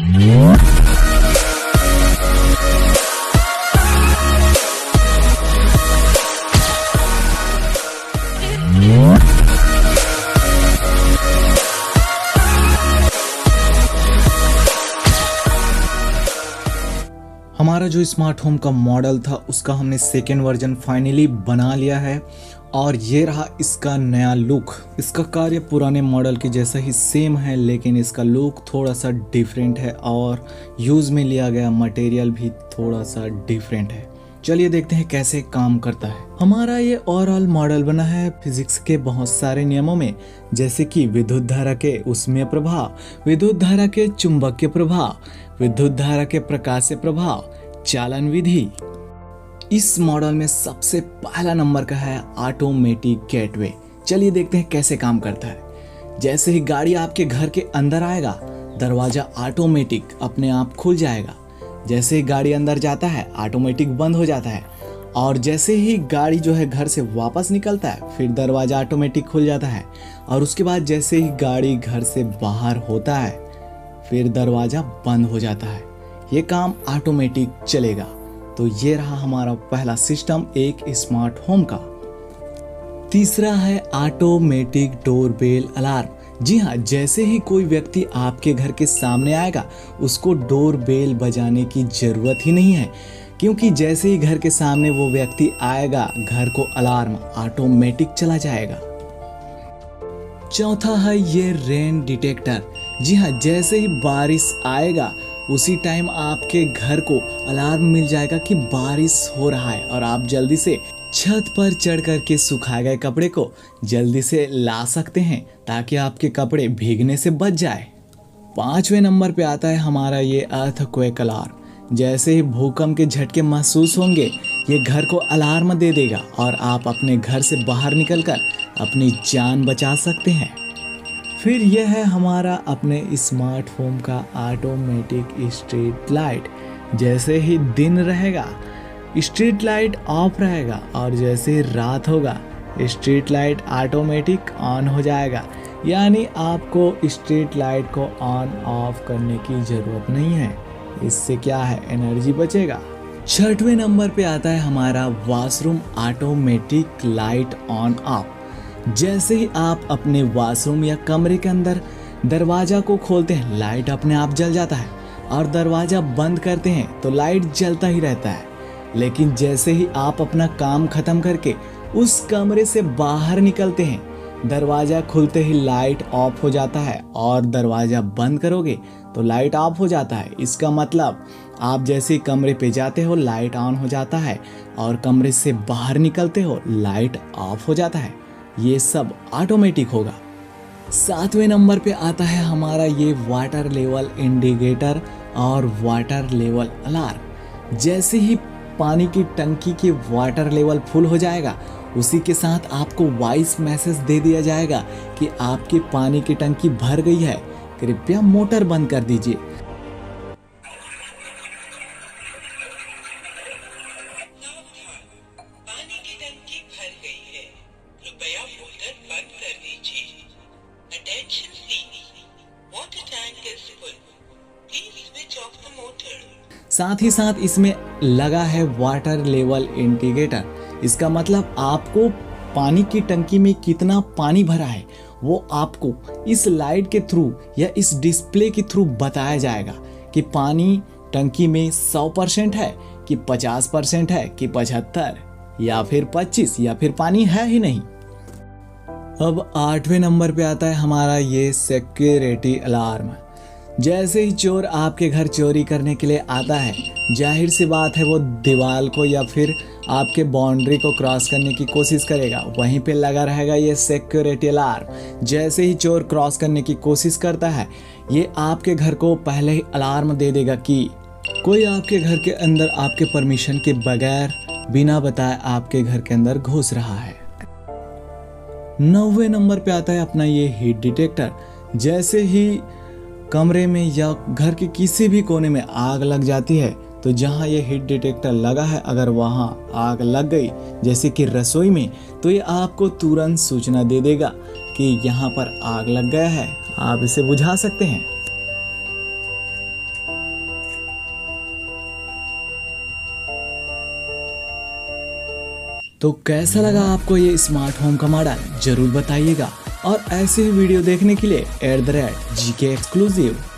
हमारा जो smart home का मॉडल था उसका हमने सेकेंड वर्जन फाइनली बना लिया है और ये रहा इसका नया लुक। इसका कार्य पुराने मॉडल के जैसा ही सेम है, लेकिन इसका लुक थोड़ा सा डिफरेंट है और यूज़ में लिया गया मटेरियल भी थोड़ा सा डिफरेंट है। चलिए देखते हैं कैसे काम करता है। हमारा ये ओवरऑल मॉडल बना है फिजिक्स के बहुत सारे नियमों में, जैसे कि विद्युत धारा के ऊष्मीय प्रभाव, विद्युत धारा के चुंबकीय प्रभाव, विद्युत धारा के प्रकाशीय प्रभाव, चालन विधि। इस मॉडल में सबसे पहला नंबर का है ऑटोमेटिक गेटवे। चलिए देखते हैं कैसे काम करता है। जैसे ही गाड़ी आपके घर के अंदर आएगा, दरवाजा ऑटोमेटिक अपने आप खुल जाएगा। जैसे ही गाड़ी अंदर जाता है ऑटोमेटिक बंद हो जाता है, और जैसे ही गाड़ी जो है घर से वापस निकलता है फिर दरवाजा ऑटोमेटिक खुल जाता है, और उसके बाद जैसे ही गाड़ी घर से बाहर होता है फिर दरवाजा बंद हो जाता है। ये काम ऑटोमेटिक चलेगा। तो ये रहा हमारा पहला सिस्टम एक स्मार्ट होम का। तीसरा है ऑटोमेटिक डोरबेल अलार्म। जी हाँ, जैसे ही कोई व्यक्ति आपके घर के सामने आएगा उसको डोर बेल बजाने की जरूरत ही नहीं है, क्योंकि जैसे ही घर के सामने वो व्यक्ति आएगा घर को अलार्म ऑटोमेटिक चला जाएगा। चौथा है ये रेन डिटेक्टर। जी हाँ, जैसे ही बारिश आएगा उसी टाइम आपके घर को अलार्म मिल जाएगा कि बारिश हो रहा है, और आप जल्दी से छत पर चढ़ करके सुखाए गए कपड़े को जल्दी से ला सकते हैं ताकि आपके कपड़े भीगने से बच जाए। 5वें नंबर पे आता है हमारा ये अर्थक्वेक अलार्म। जैसे ही भूकंप के झटके महसूस होंगे ये घर को अलार्म दे देगा और आप अपने घर से बाहर निकलकर अपनी जान बचा सकते हैं। फिर यह है हमारा अपने स्मार्ट होम का ऑटोमेटिक स्ट्रीट लाइट। जैसे ही दिन रहेगा स्ट्रीट लाइट ऑफ रहेगा, और जैसे ही रात होगा स्ट्रीट लाइट ऑटोमेटिक ऑन हो जाएगा। यानी आपको स्ट्रीट लाइट को ऑन ऑफ करने की ज़रूरत नहीं है। इससे क्या है, एनर्जी बचेगा। 6वें नंबर पे आता है हमारा washroom automatic light on off. जैसे ही आप अपने वॉशरूम या कमरे के अंदर दरवाज़ा को खोलते हैं लाइट अपने आप जल जाता है, और दरवाज़ा बंद करते हैं तो लाइट जलता ही रहता है। लेकिन जैसे ही आप अपना काम ख़त्म करके उस कमरे से बाहर निकलते हैं दरवाज़ा खुलते ही लाइट ऑफ हो जाता है, और दरवाज़ा बंद करोगे तो लाइट ऑफ हो जाता है। इसका मतलब आप जैसे कमरे पे जाते हो लाइट ऑन हो जाता है, और कमरे से बाहर निकलते हो लाइट ऑफ हो जाता है। ये सब ऑटोमेटिक होगा। 7वें नंबर पे आता है हमारा ये वाटर लेवल इंडिकेटर और वाटर लेवल अलार्म। जैसे ही पानी की टंकी की वाटर लेवल फुल हो जाएगा उसी के साथ आपको वॉइस मैसेज दे दिया जाएगा कि आपकी पानी की टंकी भर गई है, कृपया मोटर बंद कर दीजिए। पानी की टंकी भर गई है, कृपया मोटर बंद कर दीजिए। Attention please, water tank is full, please switch off the motor. साथ ही साथ इसमें लगा है वाटर लेवल इंडिकेटर। इसका मतलब आपको पानी की टंकी में कितना पानी भरा है वो आपको इस लाइट के थ्रू या इस डिस्प्ले के थ्रू बताया जाएगा कि पानी टंकी में 100% है कि 50% है कि 75 या फिर 25 या फिर पानी है ही नहीं। अब 8वें नंबर पे आता है हमारा ये सिक्योरिटी अलार्म। जैसे ही चोर आपके घर चोरी करने के लिए आता है, जाहिर सी बात है वो दीवार को या फिर आपके बाउंड्री को क्रॉस करने की कोशिश करेगा। वहीं पे लगा रहेगा ये सिक्योरिटी अलार्म। जैसे ही चोर क्रॉस करने की कोशिश करता है ये आपके घर को पहले ही अलार्म दे देगा कि कोई आपके घर के अंदर आपके परमिशन के बगैर बिना बताए आपके घर के अंदर घुस रहा है। 9वें नंबर पे आता है अपना ये हीट डिटेक्टर। जैसे ही कमरे में या घर के किसी भी कोने में आग लग जाती है तो जहां ये हीट डिटेक्टर लगा है अगर वहां आग लग गई जैसे कि रसोई में, तो ये आपको तुरंत सूचना दे देगा कि यहाँ पर आग लग गया है, आप इसे बुझा सकते हैं। तो कैसा लगा आपको ये स्मार्ट होम का मॉडल, जरूर बताइएगा। और ऐसे ही वीडियो देखने के लिए @GK Exclusive